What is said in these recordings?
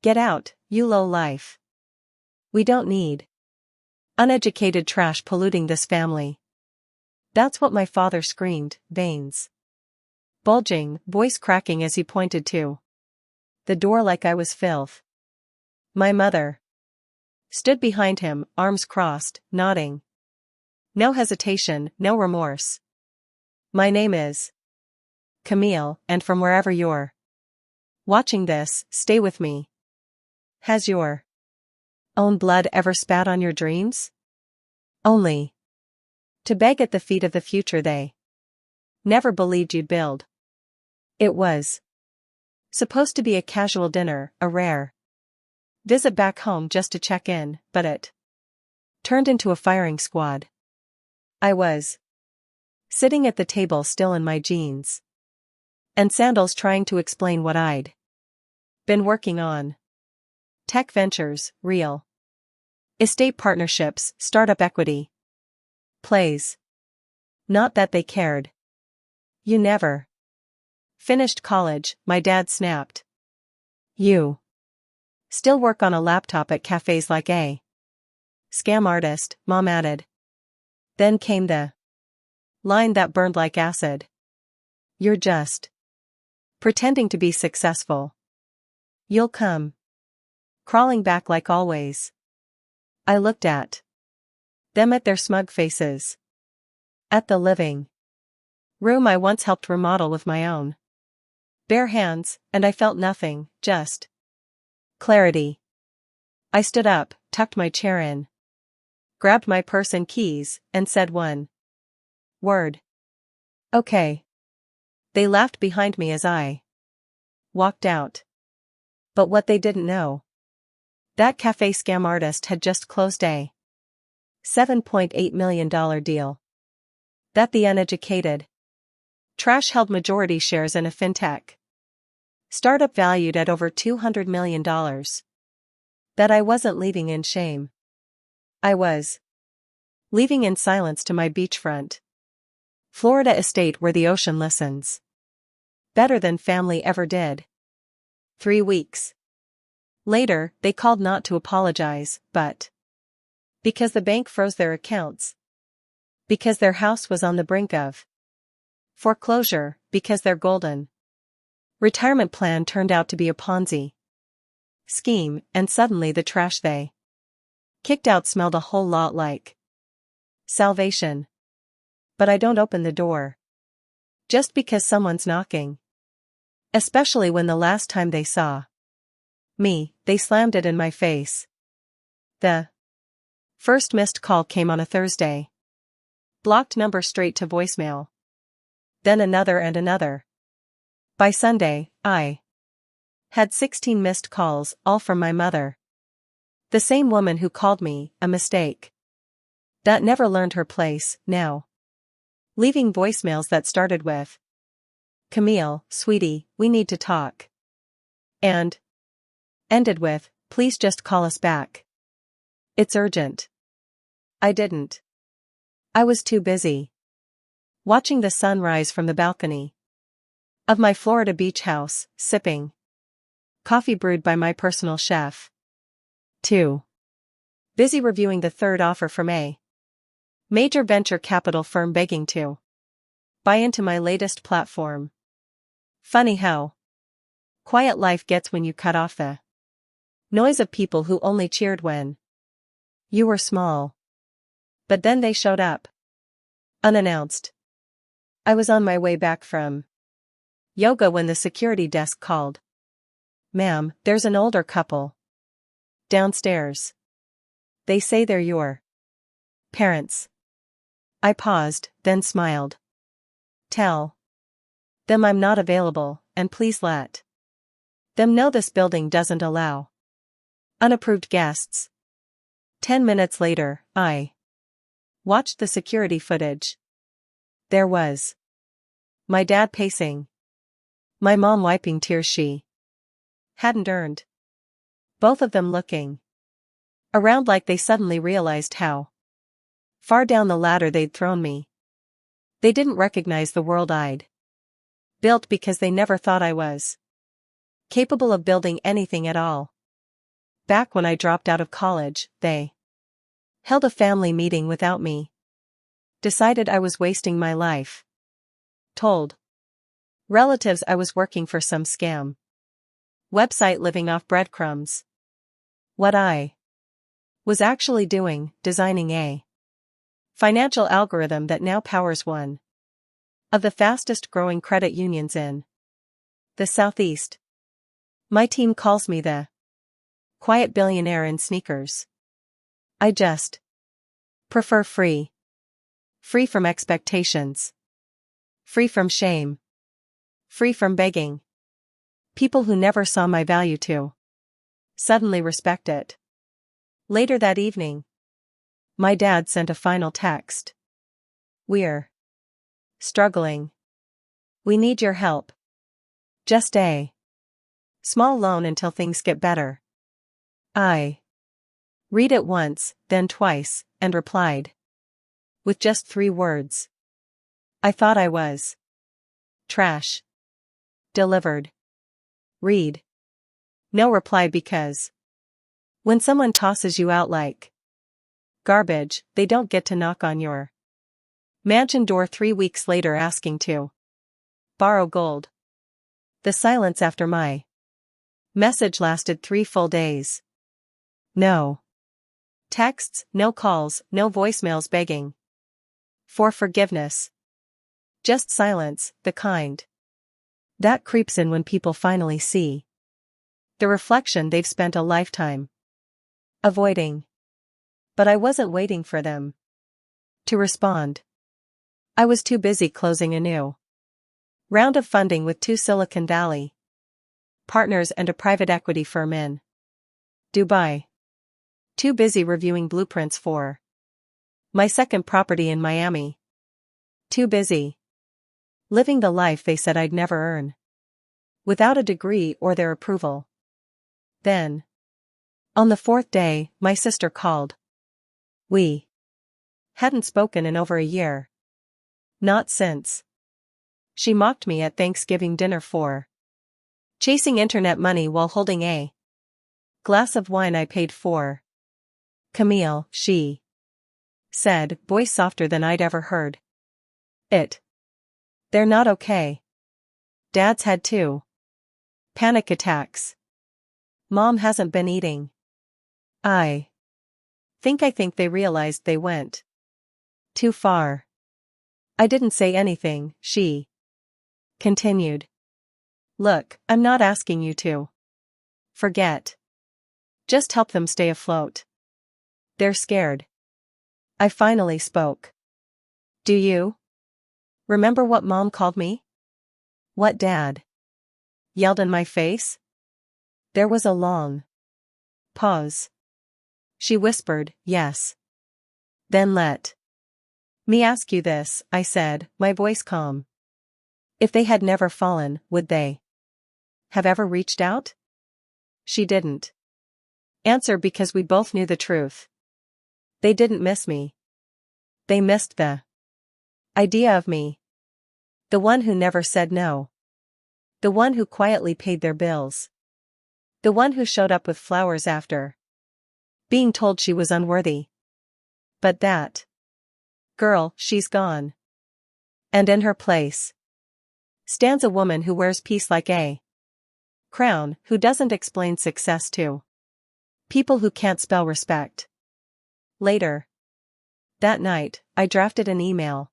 Get out, you low life. We don't need uneducated trash polluting this family. That's what my father screamed, veins bulging, voice cracking as he pointed to the door like I was filth. My mother stood behind him, arms crossed, nodding. No hesitation, no remorse. My name is Camille, and from wherever you're watching this, stay with me. Has your own blood ever spat on your dreams? Only to beg at the feet of the future they never believed you'd build. It was supposed to be a casual dinner, a rare visit back home just to check in, but it turned into a firing squad. I was sitting at the table still in my jeans and sandals trying to explain what I'd been working on. Tech ventures, real estate partnerships, startup equity plays. Not that they cared. You never finished college, my dad snapped. You still work on a laptop at cafes like a scam artist, Mom added. Then came the line that burned like acid. You're just pretending to be successful. You'll come crawling back like always. I looked at them, at their smug faces, at the living room I once helped remodel with my own bare hands, and I felt nothing, just clarity. I stood up, tucked my chair in, grabbed my purse and keys, and said one word. Okay. They laughed behind me as I walked out. But what they didn't know, that cafe scam artist had just closed a $7.8 million deal. That the uneducated trash held majority shares in a fintech startup valued at over $200 million. That I wasn't leaving in shame. I was leaving in silence to my beachfront Florida estate where the ocean listens better than family ever did. 3 weeks later, they called not to apologize, but because the bank froze their accounts, because their house was on the brink of foreclosure, because their golden retirement plan turned out to be a Ponzi scheme, and suddenly the trash they kicked out smelled a whole lot like salvation. But I don't open the door just because someone's knocking. Especially when the last time they saw me, they slammed it in my face. The first missed call came on a Thursday. Blocked number straight to voicemail. Then another and another. By Sunday, I had 16 missed calls, all from my mother. The same woman who called me a mistake. That never learned her place, now leaving voicemails that started with, Camille, sweetie, we need to talk. And ended with, please just call us back. It's urgent. I didn't. I was too busy watching the sun rise from the balcony of my Florida beach house, sipping coffee brewed by my personal chef. Too busy reviewing the third offer from a major venture capital firm begging to buy into my latest platform. Funny how quiet life gets when you cut off the noise of people who only cheered when you were small. But then they showed up unannounced. I was on my way back from yoga when the security desk called. Ma'am, there's an older couple downstairs. They say they're your parents. I paused, then smiled. Tell them I'm not available, and please let them know this building doesn't allow unapproved guests. 10 minutes later, I watched the security footage. There was my dad pacing, my mom wiping tears she hadn't earned, both of them looking around like they suddenly realized how far down the ladder they'd thrown me. They didn't recognize the world I'd built because they never thought I was capable of building anything at all. Back when I dropped out of college, they held a family meeting without me. Decided I was wasting my life. Told relatives I was working for some scam website living off breadcrumbs. What I was actually doing, designing a financial algorithm that now powers one of the fastest growing credit unions in the Southeast. My team calls me the quiet billionaire in sneakers. I just prefer free. Free from expectations. Free from shame. Free from begging. People who never saw my value to suddenly respect it. Later that evening, my dad sent a final text. We're struggling. We need your help. Just a small loan until things get better. I read it once, then twice, and replied with just 3 words. I thought I was trash. Delivered. Read. No reply because when someone tosses you out like garbage, they don't get to knock on your mansion door 3 weeks later asking to borrow gold. The silence after my message lasted 3 full days. No texts, no calls, no voicemails begging for forgiveness. Just silence, the kind that creeps in when people finally see the reflection they've spent a lifetime avoiding. But I wasn't waiting for them to respond. I was too busy closing a new round of funding with 2 Silicon Valley partners and a private equity firm in Dubai. Too busy reviewing blueprints for my second property in Miami. Too busy living the life they said I'd never earn without a degree or their approval. Then, on the 4th day, my sister called. We hadn't spoken in over a year. Not since she mocked me at Thanksgiving dinner for chasing internet money while holding a glass of wine I paid for. Camille, she said, voice softer than I'd ever heard it. They're not okay. Dad's had 2 panic attacks. Mom hasn't been eating. I think they realized they went too far. I didn't say anything, she continued. Look, I'm not asking you to forget. Just help them stay afloat. They're scared. I finally spoke. Do you remember what Mom called me? What Dad yelled in my face? There was a long pause. She whispered, yes. Then let me ask you this, I said, my voice calm. If they had never fallen, would they have ever reached out? She didn't answer because we both knew the truth. They didn't miss me. They missed the idea of me. The one who never said no. The one who quietly paid their bills. The one who showed up with flowers after being told she was unworthy. But that girl, she's gone. And in her place stands a woman who wears peace like a crown, who doesn't explain success to people who can't spell respect. Later that night, I drafted an email.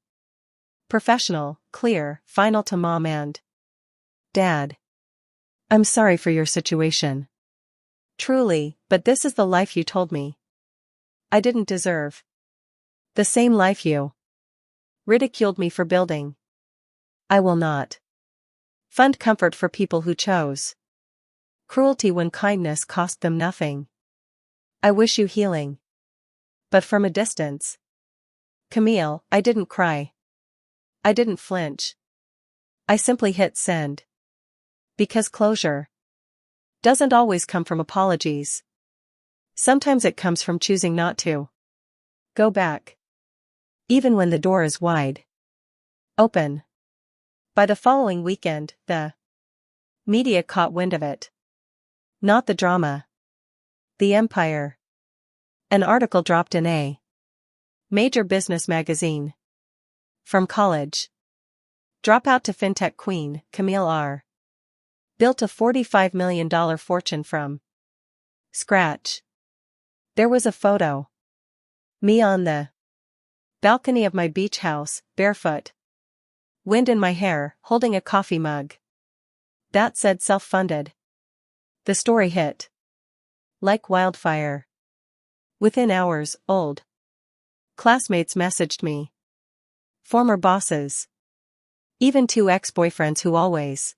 Professional, clear, final to Mom and Dad. I'm sorry for your situation. Truly, but this is the life you told me I didn't deserve. The same life you ridiculed me for building. I will not fund comfort for people who chose cruelty when kindness cost them nothing. I wish you healing. But from a distance. Camille, I didn't cry. I didn't flinch. I simply hit send. Because closure doesn't always come from apologies. Sometimes it comes from choosing not to go back. Even when the door is wide open. By the following weekend, the media caught wind of it. Not the drama. The Empire. An article dropped in a major business magazine. From college. Dropout to fintech queen, Camille R. built a $45 million fortune from scratch. There was a photo. Me on the balcony of my beach house, barefoot. Wind in my hair, holding a coffee mug. That said self-funded. The story hit like wildfire. Within hours, old classmates messaged me. Former bosses. Even 2 ex-boyfriends who always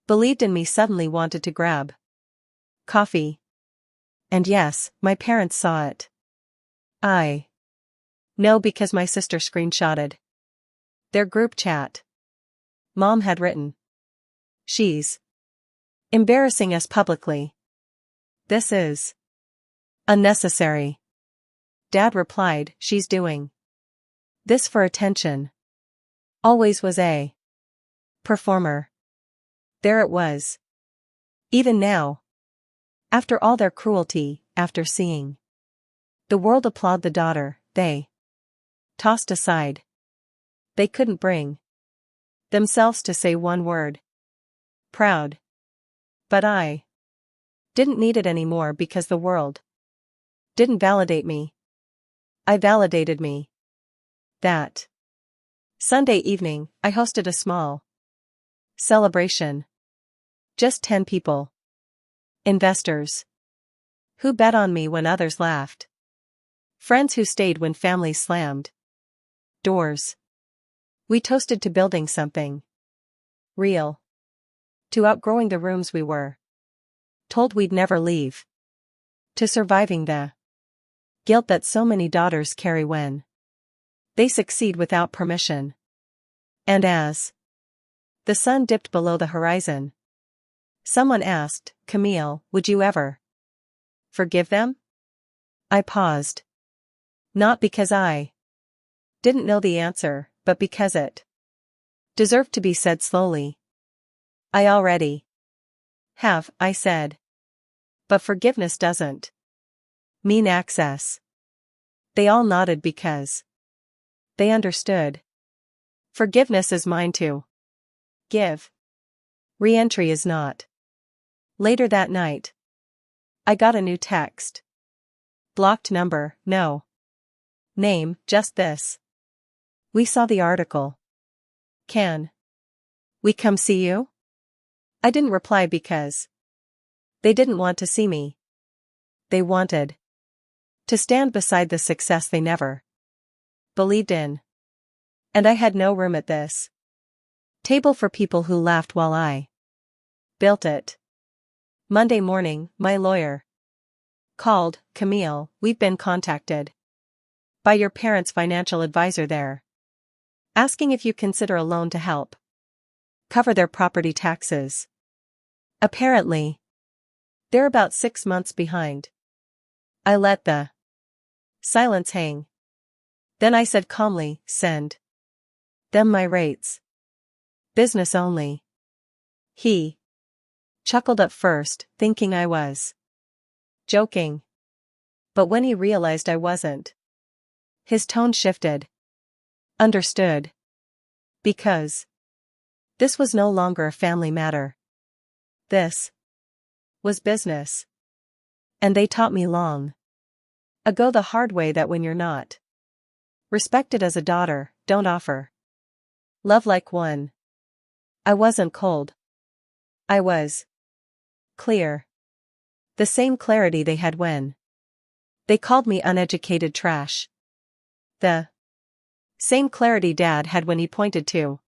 believed in me suddenly wanted to grab coffee. And yes, my parents saw it. I know because my sister screenshotted their group chat. Mom had written, "She's embarrassing us publicly. This is unnecessary." Dad replied, "She's doing this for attention." Always was a performer. There it was. Even now. After all their cruelty, after seeing the world applaud the daughter, they tossed aside. They couldn't bring themselves to say one word. Proud. But I didn't need it anymore because the world didn't validate me. I validated me. That Sunday evening, I hosted a small celebration. Just 10 people. Investors who bet on me when others laughed. Friends who stayed when families slammed doors. We toasted to building something real. To outgrowing the rooms we were told we'd never leave. To surviving the guilt that so many daughters carry when they succeed without permission. And as the sun dipped below the horizon, someone asked, "Camille, would you ever forgive them?" I paused. Not because I didn't know the answer, but because it deserved to be said slowly. I already have, I said. But forgiveness doesn't mean access. They all nodded because they understood. Forgiveness is mine to give. Re-entry is not. Later that night, I got a new text. Blocked number, no name, just this. We saw the article. Can we come see you? I didn't reply because they didn't want to see me. They wanted to stand beside the success they never believed in. And I had no room at this table for people who laughed while I built it. Monday morning, my lawyer called. "Camille, we've been contacted by your parents' financial advisor there, asking if you consider a loan to help cover their property taxes. Apparently, they're about 6 months behind." I let the silence hang. Then I said calmly, "Send them my rates. Business only." He chuckled at first, thinking I was joking. But when he realized I wasn't, his tone shifted. Understood. Because this was no longer a family matter. This was business. And they taught me long ago the hard way that when you're not respected as a daughter, don't offer love like one. I wasn't cold. I was clear. The same clarity they had when they called me uneducated trash. The same clarity Dad had when he pointed to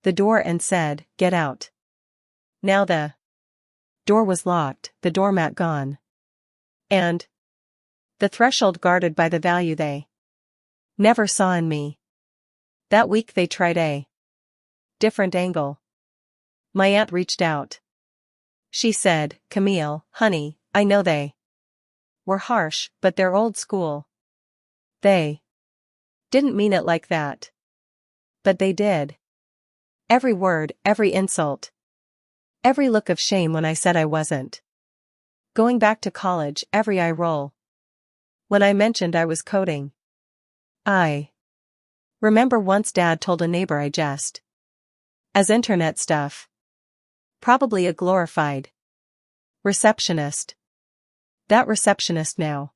the door and said, "Get out." Now the door was locked, the doormat gone. And the threshold guarded by the value they never saw in me. That week they tried a different angle. My aunt reached out. She said, "Camille, honey, I know they were harsh, but they're old school. They didn't mean it like that. But they did. Every word, every insult. Every look of shame when I said I wasn't Going back to college, every eye roll. When I mentioned I was coding. I remember once Dad told a neighbor I just as internet stuff. Probably a glorified receptionist. That receptionist now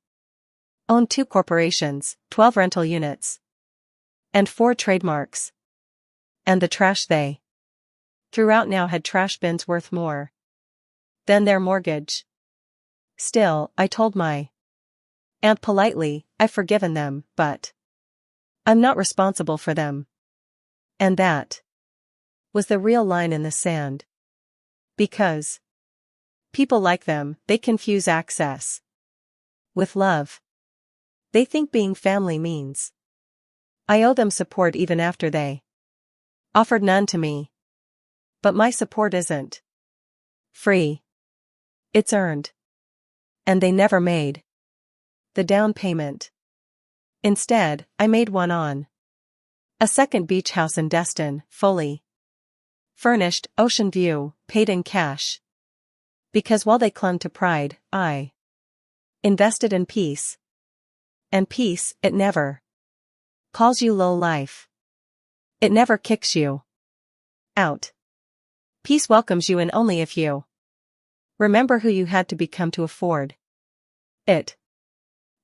owned 2 corporations, 12 rental units, and 4 trademarks. And the trash they threw out now had trash bins worth more than their mortgage. Still, I told my aunt politely, I've forgiven them, but I'm not responsible for them. And that was the real line in the sand. Because people like them, they confuse access with love. They think being family means I owe them support even after they offered none to me. But my support isn't free. It's earned. And they never made the down payment. Instead, I made one on a second beach house in Destin, fully furnished, ocean view, paid in cash. Because while they clung to pride, I invested in peace. And peace, it never calls you low life. It never kicks you out. Peace welcomes you in only if you remember who you had to become to afford it.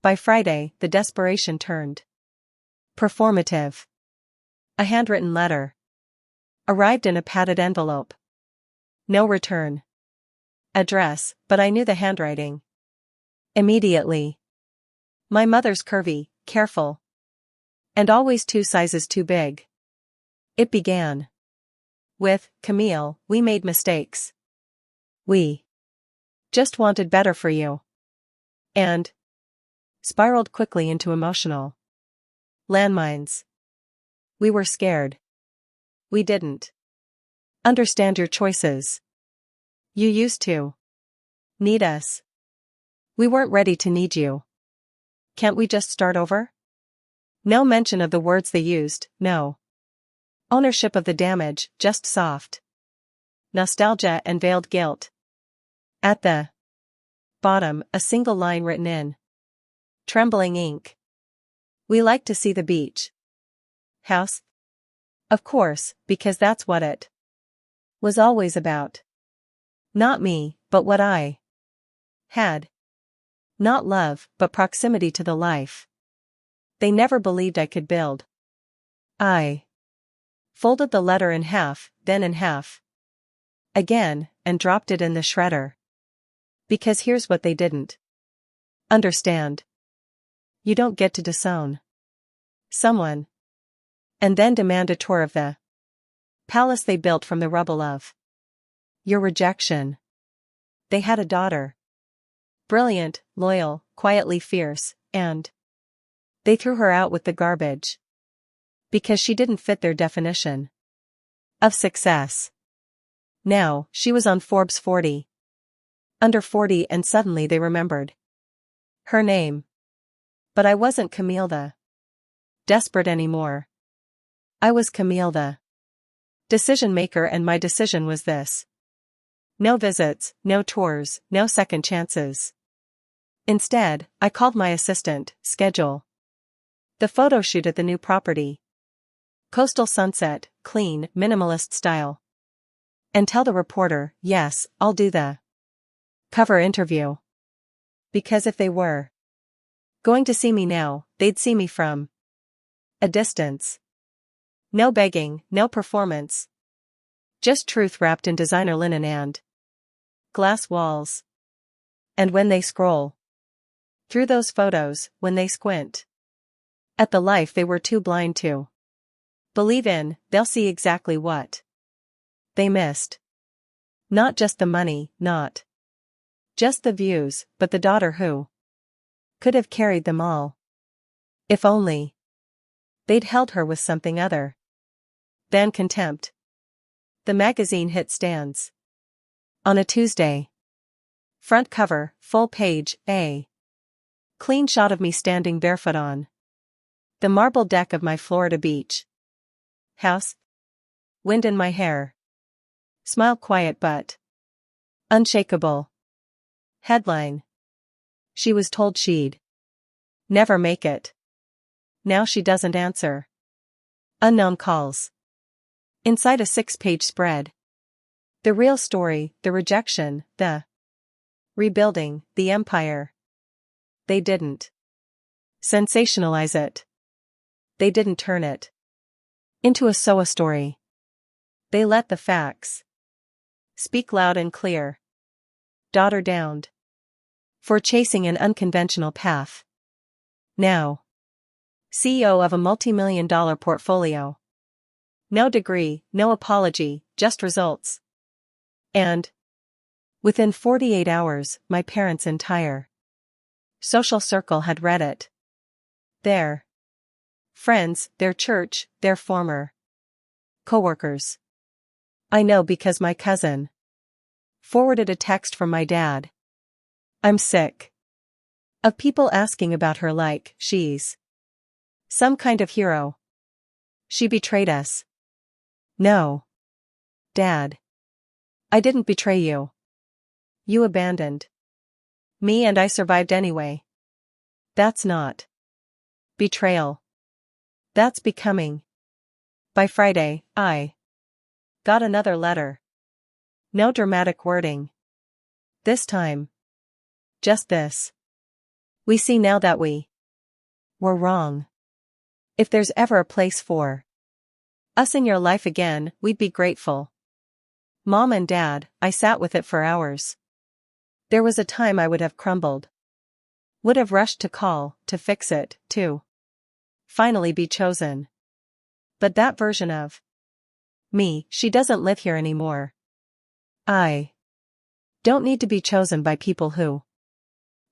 By Friday, the desperation turned performative. A handwritten letter arrived in a padded envelope. No return address, but I knew the handwriting immediately. My mother's curvy, careful, and always 2 sizes too big. It began with, Camille, we made mistakes. We just wanted better for you. And spiraled quickly into emotional landmines. We were scared. We didn't understand your choices. You used to need us. We weren't ready to need you. Can't we just start over? No mention of the words they used, no ownership of the damage, just soft nostalgia and veiled guilt. At the bottom, a single line written in trembling ink. We like to see the beach house. Of course, because that's what it was always about. Not me, but what I had. Not love, but proximity to the life they never believed I could build. I folded the letter in half, then in half again, and dropped it in the shredder. Because here's what they didn't understand. You don't get to disown someone and then demand a tour of the palace they built from the rubble of your rejection. They had a daughter. Brilliant, loyal, quietly fierce, and they threw her out with the garbage. Because she didn't fit their definition of success. Now, she was on Forbes 40. Under 40, and suddenly they remembered her name. But I wasn't Camille the desperate anymore. I was Camille the decision maker, and my decision was this. No visits, no tours, no second chances. Instead, I called my assistant, schedule the photo shoot at the new property. Coastal sunset, clean, minimalist style. And tell the reporter, yes, I'll do the cover interview. Because if they were going to see me now, they'd see me from a distance. No begging, no performance. Just truth wrapped in designer linen and glass walls. And when they scroll through those photos, when they squint at the life they were too blind to believe in, they'll see exactly what they missed. Not just the money, not just the views, but the daughter who could have carried them all. If only they'd held her with something other than contempt. The magazine hit stands on a Tuesday. Front cover, full page, a clean shot of me standing barefoot on the marble deck of my Florida beach house. Wind in my hair. Smile quiet but unshakable. Headline. She was told she'd never make it. Now she doesn't answer. Unknown calls. Inside a 6-page spread. The real story, the rejection, the rebuilding, the empire. They didn't sensationalize it. They didn't turn it into a SOA story. They let the facts speak loud and clear. Daughter downed for chasing an unconventional path. Now CEO of a multi-million-dollar portfolio. No degree, no apology, just results. And within 48 hours, my parents' entire social circle had read it. Their friends, their church, their former coworkers. I know because my cousin forwarded a text from my dad. I'm sick of people asking about her like she's some kind of hero. She betrayed us. No. Dad. I didn't betray you. You abandoned me and I survived anyway. That's not betrayal. That's becoming. By Friday, I got another letter. No dramatic wording. This time. Just this. We see now that we were wrong. If there's ever a place for us in your life again, we'd be grateful. Mom and Dad, I sat with it for hours. There was a time I would have crumbled. Would have rushed to call, to fix it, to finally be chosen. But that version of me, she doesn't live here anymore. I don't need to be chosen by people who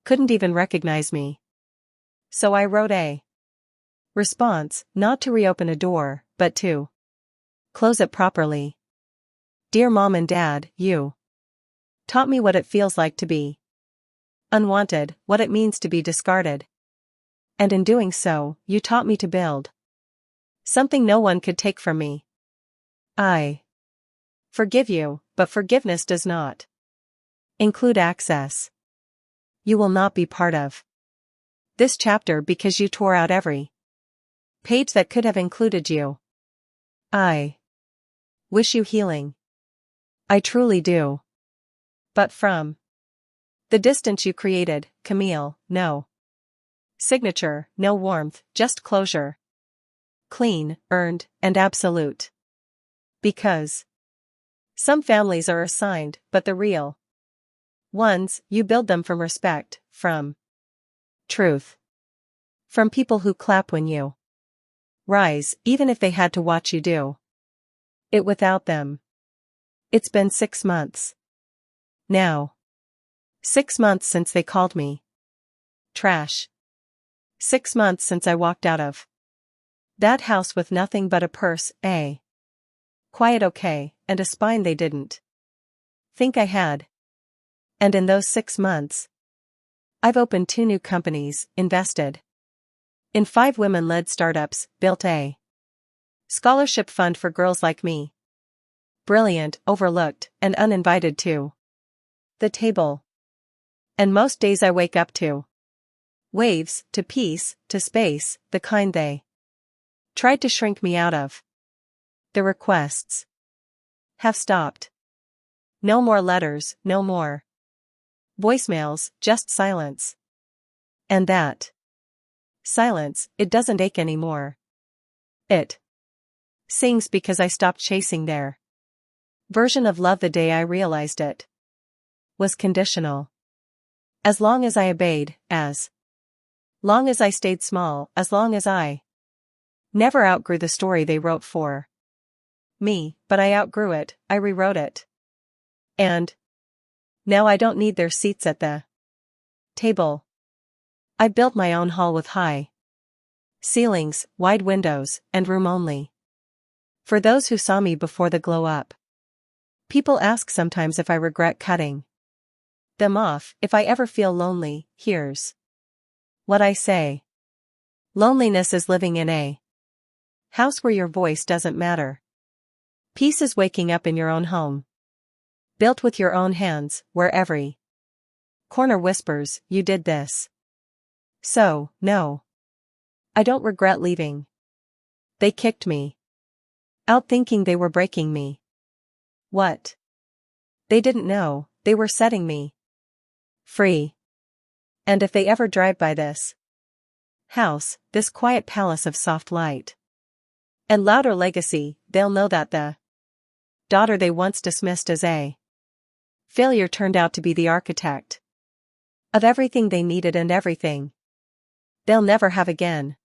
couldn't even recognize me. So I wrote a response, not to reopen a door, but to close it properly. Dear Mom and Dad, you taught me what it feels like to be unwanted, what it means to be discarded. And in doing so, you taught me to build something no one could take from me. I forgive you, but forgiveness does not include access. You will not be part of this chapter because you tore out every page that could have included you. I wish you healing. I truly do. But from the distance you created, Camille, no signature, no warmth, just closure. Clean, earned, and absolute. Because some families are assigned, but the real ones, you build them from respect, from truth. From people who clap when you rise, even if they had to watch you do it without them. It's been 6 months. Now. 6 months since they called me trash. 6 months since I walked out of that house with nothing but a purse, a quiet okay, and a spine they didn't think I had. And in those 6 months, I've opened 2 new companies, invested in 5 women-led startups, built a scholarship fund for girls like me. Brilliant, overlooked, and uninvited to the table. And most days I wake up to waves, to peace, to space, the kind they tried to shrink me out of. The requests have stopped. No more letters, no more voicemails, just silence. And that silence, it doesn't ache anymore. It sings because I stopped chasing their version of love the day I realized it was conditional. As long as I obeyed, as long as I stayed small, as long as I never outgrew the story they wrote for me, but I outgrew it, I rewrote it. And now I don't need their seats at the table. I built my own hall with high ceilings, wide windows, and room only for those who saw me before the glow up. People ask sometimes if I regret cutting them off. If I ever feel lonely, here's what I say. Loneliness is living in a house where your voice doesn't matter. Peace is waking up in your own home, built with your own hands, where every Corner whispers, you did this. So, no. I don't regret leaving. They kicked me out thinking they were breaking me. What? They didn't know, they were setting me free. And if they ever drive by this house, this quiet palace of soft light and louder legacy, they'll know that the daughter they once dismissed as a failure turned out to be the architect of everything they needed and everything they'll never have again.